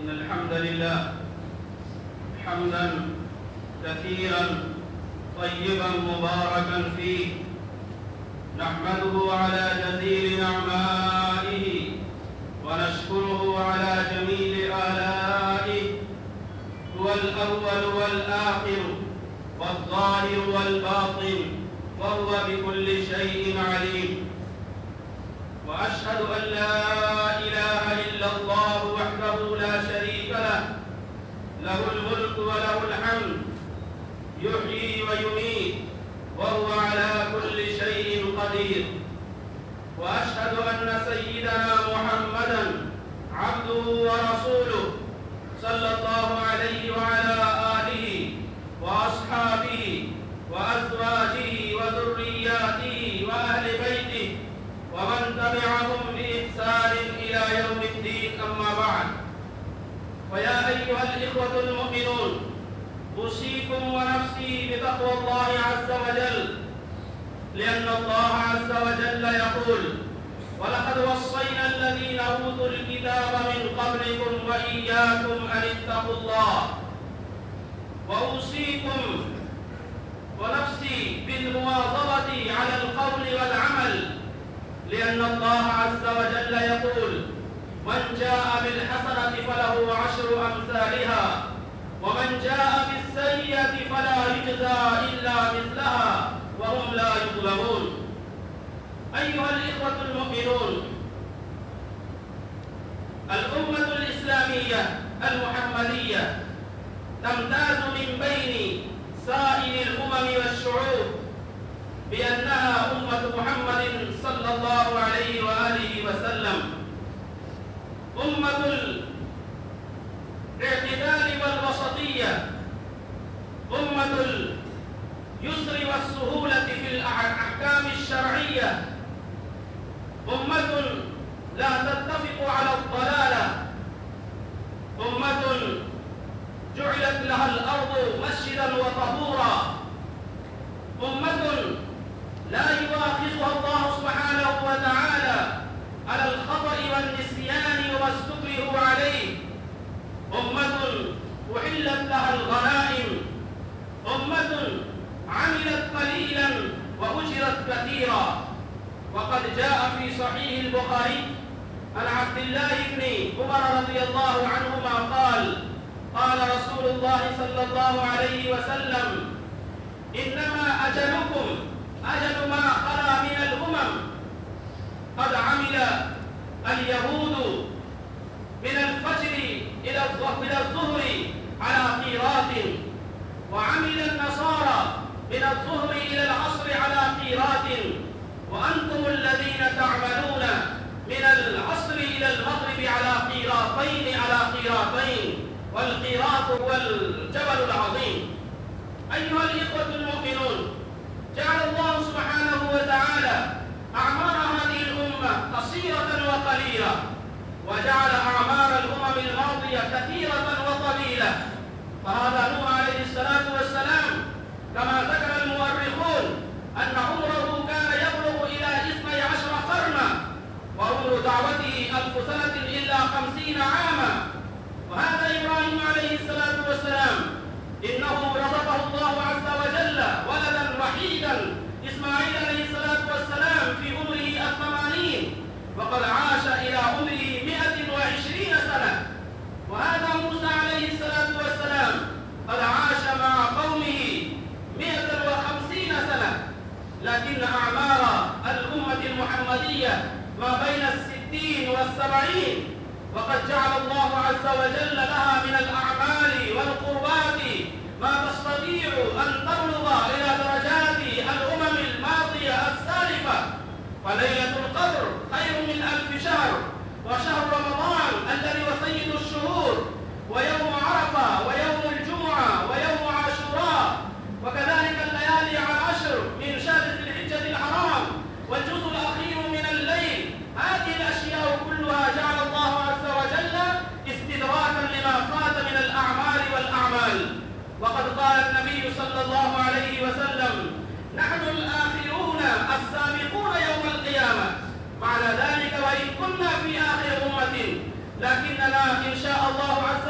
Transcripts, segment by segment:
إن الحمد لله حمدا كثيرا طيبا مباركا فيه، نحمده على جزيل نعمائه ونشكره على جميل آلائه. هو الأول والآخر والظاهر والباطن، وهو بكل شيء عليم. وأشهد أن لا إله إلا الله وحده لا شريك له، له الملك وله الحمد، يحيي ويميت وهو على كل شيء قدير. وأشهد أن سيدنا محمدًا عبده ورسوله صلى الله عليه وعلى آله وأصحابه وأزواجه وذرياته وأهل بيته ومن تبعهم بإحسان إلى يوم الدين. أما بعد، فيا أيها الإخوة المؤمنون، أوصيكم ونفسي بتقوى الله عز وجل، لأن الله عز وجل يقول: ولقد وصينا الذين أوتوا الكتاب من قبلكم وإياكم أن اتقوا الله. وأوصيكم ونفسي بالمواظبة على القول والعمل، لأن الله عز وجل يقول: من جاء بالحسنة فله 10 أمثالها، ومن جاء بالسيئة فلا يجزى إلا مثلها وهم لا يظلمون. أيها الإخوة المؤمنون، الأمة الإسلامية المحمدية تمتاز من بين سائر الأمم والشعوب بأنها أمة محمد صلى الله عليه وآله وسلم، أمة الاعتدال والوسطية، أمة اليسر والسهولة في الأحكام الشرعية، أمة لا تتفق على الضلالة، أمة جعلت لها الأرض مسجدا وطهورا، أمة لا يؤاخذها الله سبحانه وتعالى على الخطأ والنسيان وما استكرهوا عليه، أمة أحلت لها الغنائم، أمة عملت قليلا وأجرت كثيرا. وقد جاء في صحيح البخاري عن عبد الله بن عمر رضي الله عنهما قال: قال رسول الله صلى الله عليه وسلم: إنما أجلكم أجل ما خلا من الأمم. قد عمل اليهود من الفجر إلى الظهر على قيراط، وعمل النصارى من الظهر إلى العصر على قيراط، وأنتم الذين تعملون من العصر إلى المغرب على قيراطين والقيراط هو الجبل العظيم. أيها الإخوة المؤمنون، جعل الله سبحانه وتعالى أعمار هذه الأمة قصيرة وقليلة، وجعل أعمار الأمم الماضية كثيرة وطويلة. فهذا نوح عليه الصلاة والسلام كما ذكر المؤرخون أن عمره كان يبلغ إلى 12 قرنا، وعمر دعوته 1000 سنة إلا 50 عاما. وهذا إبراهيم عليه الصلاة والسلام إنه رزقه الله عز وجل ولدا وحيدا، إسماعيل عليه الصلاة والسلام، في عمره 80، وقد عاش إلى عمره 120 سنة. وهذا موسى عليه الصلاة والسلام قد عاش مع قومه 150 سنة. لكن أعمار الأمة المحمدية ما بين 60 و70، وقد جعل الله عز وجل لها من الأعمال والقربات ما تستطيع أن تبلغ إلى درجات الأمم الماضية السالفة. فليلة القدر خير من 1000 شهر، وشهر رمضان الذي هو سيد الشهور، ويوم عرفة، ويوم الجمعة، ويوم عاشوراء، وكذلك الليالي العشر من شهر ذي الحجة الحرام، والجزء الأخير من الليل. هذه الأشياء كلها جعل الله عز وجل استدراكا لما فات من الأعمال والأعمال. وقد قال النبي صلى الله عليه وسلم: نحن الآخرون السابقون يوم القيامة. معنى ذلك وإن كنا في آخر أمة، لكننا إن شاء الله عز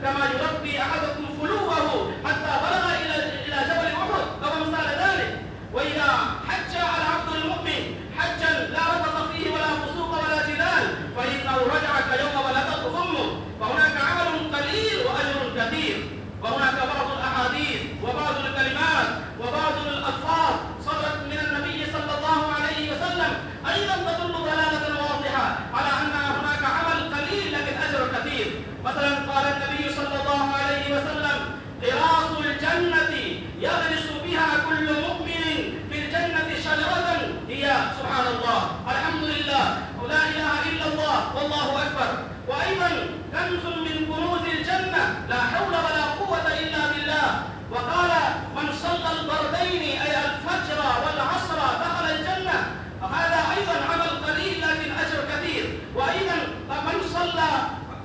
كما يربي أحدكم فلوه حتى بلغ إلى جبل أحد أو أمثال ذلك. وإذا حج العبد المؤمن حجا لا رفث فيه ولا فسوق ولا جدال فإنه رجع كيوم ولدته أمه. فهناك عمل قليل وأجر كثير. وهناك بعض الأحاديث وبعض الكلمات وبعض الألفاظ صدرت من النبي صلى الله عليه وسلم أيضا تدل دلالة واضحة على أن هناك عمل قليل لكن أجر كثير. مثلا قال النبي صلى الله عليه وسلم: قراص الجنة يغرس بها كل مؤمن في الجنة شجرة هي سبحان الله الحمد لله ولا إله إلا الله والله أكبر. وأيضا كنز من كنوز الجنة لا حول ولا قوة إلا بالله. وقال: من صلى البردين أي الفجر والعصر دخل الجنة. هذا أيضا عمل قليل لكن أجر كثير. وأيضا من صلى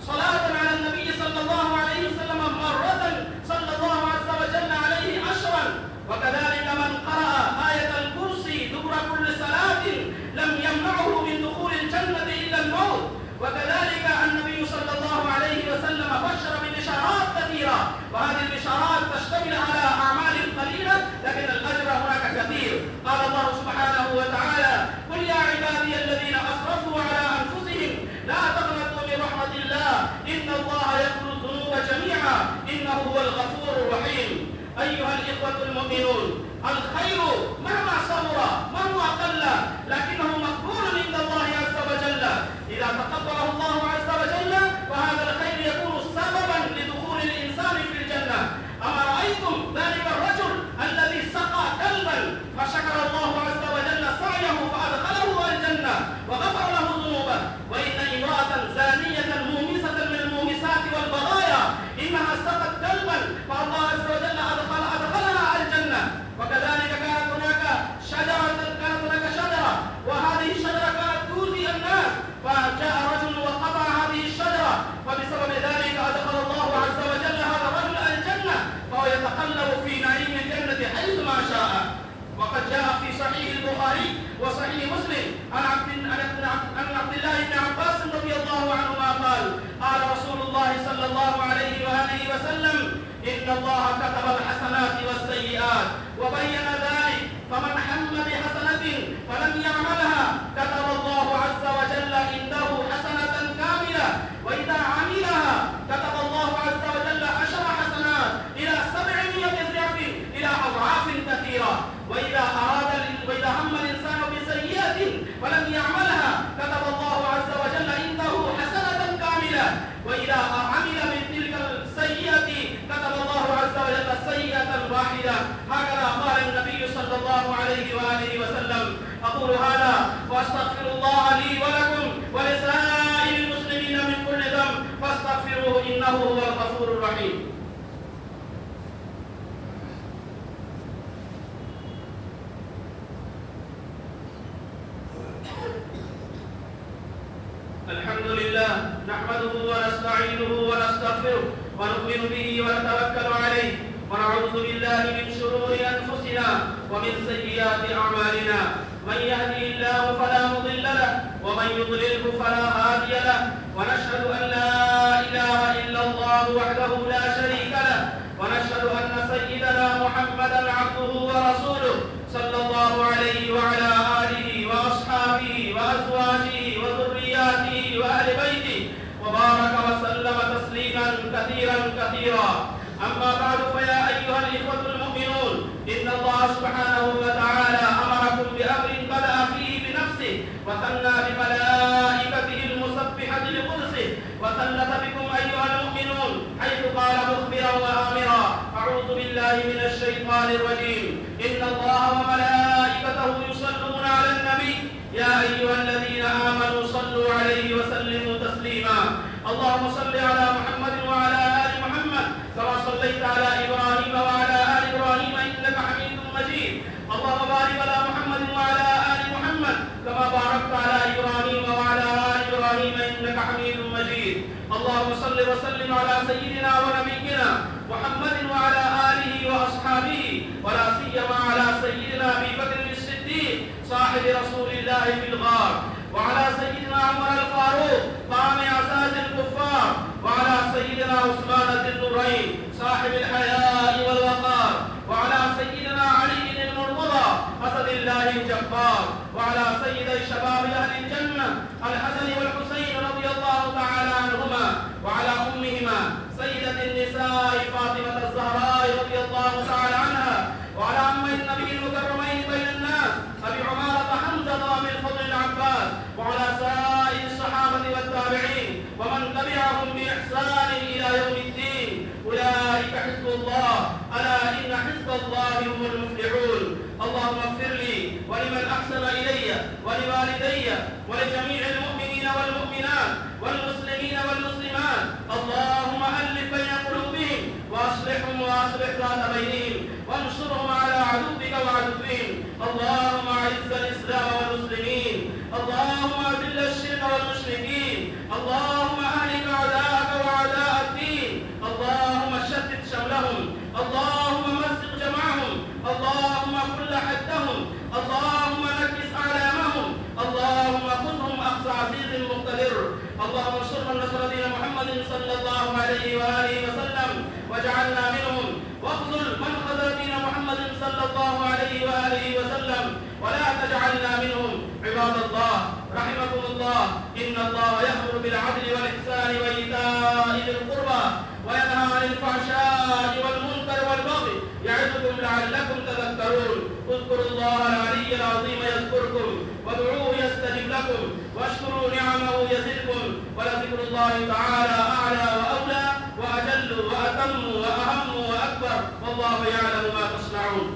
صلاة على النبي صلى الله عليه وسلم مرة صلى الله عز وجل عليه 10. وكذلك من قرأ آية الكرسي دبر كل صلاة لم يمنعه من دخول الجنة إلا الموت. وكذلك النبي صلى الله عليه وسلم بشر ببشارات كثيرة، وهذه البشارات تشتمل على أعمال قليلة لكن الأجر هناك كثير. قال الله سبحانه وتعالى: قل يا عبادي الذين أسرفوا على أنفسهم لا تقنطوا من رحمة الله إن الله يغفر الذنوب جميعا إنه هو الغفور الرحيم. أيها الإخوة المؤمنون، الخير مهما صغر مهما قل لكنه مقبول عند الله عز وجل. إذا تقبله الله عز وجل فهذا الخير يكون سببا لدخول الإنسان في الجنة. أما رأيتم ذلك الرجل الذي سقى كلبا فشكر الله عز وجل سعيه فأدخله الجنة وغفر له ذنوبه؟ وإن امرأة زانية مومسة من المومسات والبغايا إنها سقت كلبا فالله عز وجل أدخلها الجنة. وكذلك كانت هناك شجرة وهذه الشجرة كانت تؤذي الناس فجاء رجل وقطع هذه الشجرة فبسبب ذلك أدخل الله عز وجل هذا الرجل الجنة فهو يتقلب في نعيم الجنة حيث ما شاء. وقد جاء في صحيح البخاري وصحيح مسلم عن عبد الله بن عباس رضي الله عنهما قال: قال رسول الله صلى الله عليه وآله وسلم: إن الله كتب الحسنات والسيئات وبين ذلك فمن هم بحسنة فلم يعملها كتب الله عز وجل عنده حسنة كاملة وإذا عملها كتب الله عز وجل 10 حسنات إلى 700 ضعف إلى أضعاف كثيرة. وإذا هم الإنسان بسيئة فلم يعملها كتب الله عز وجل عنده حسنة كاملة وإذا عمل من تلك السيئة كتب الله عز وجل سيئة واحدة. هكذا قال النبي صلى الله عليه وآله وسلم. أقول هذا وأستغفر الله لي ولكم ولسائر المسلمين من كل ذنب فاستغفروه إنه هو الغفور الرحيم. الحمد لله نحمده ونستعينه ونستغفره ونؤمن به ونتوكل عليه ونعوذ بالله من شرور أنفسنا ومن سيئات أعمالنا. من يهده الله فلا مضل له ومن يضلله فلا هادي له. ونشهد أن لا إله إلا الله وحده لا شريك له ونشهد أن سيدنا محمدا عبده ورسوله صلى الله عليه وعلى آله وأصحابه وأزواجه وذرياته وأهل بيته وبارك وسلم تسليما كثيرا. أما بعد فيا أيها الإخوة المؤمنون، إن الله سبحانه وتعالى أمركم بأمر بدأ فيه بنفسه وثنى بملائكته المسبحة لقدسه وثلث بكم أيها المؤمنون حيث قال مخبرا وآمرا: أعوذ بالله من الشيطان الرجيم. إن الله وملائكته يصلون على النبي يا أيها الذين آمنوا صلوا عليه وسلموا تسليما. اللهم صل على محمد وعلى آل محمد كما صليت على إبراهيم وعلى آل إبراهيم إنك حميد مجيد. اللهم بارك على محمد وعلى آل محمد كما باركت على إبراهيم وعلى آل إبراهيم إنك حميد مجيد. اللهم صل وسلم على سيدنا ونبينا محمد وعلى آله وأصحابه ولا سيما على سيدنا أبي بكر الصديق صاحب رسول الله في الغار وعلى سيدنا عمر الفاروق قام أعزاز الكفار وعلى سيدنا عثمان هم المفلحون. اللهم اغفر لي ولمن أحسن إلي ولوالدي ولجميع المؤمنين والمؤمنات والمسلمين والمسلمات. اللهم ألف بين قلوبهم وأصلحهم وأصلح ذات بينهم وانصرهم على عدوك وعدوهم. اللهم أعز الإسلام والمسلمين. اللهم أذل الشرك والمشركين. اللهم أهلك أعداءك وأعداء الدين. اللهم شتت شملهم. اللهم مزق جمعهم. اللهم كل حدهم. اللهم نكس أعلامهم. اللهم خذهم أخذ عزيز مقتدر. اللهم انصر من نصر دين محمد صلى الله عليه وآله وسلم واجعلنا منهم، واخذل من خذل دين محمد صلى الله عليه وآله وسلم ولا تجعلنا منهم. عباد الله رحمكم الله، إن الله يأمر بالعدل والإحسان وإيتاء ذي القربى وينهى عن الفحشاء والمنكر والبغي يعظكم لعلكم تذكرون. اذكروا الله العلي العظيم يذكركم وادعوه يستجب لكم واشكروا نعمه يزدكم ولذكر الله تعالى أعلى وأولى وأجل وأتم وأهم وأكبر والله يعلم ما تصنعون.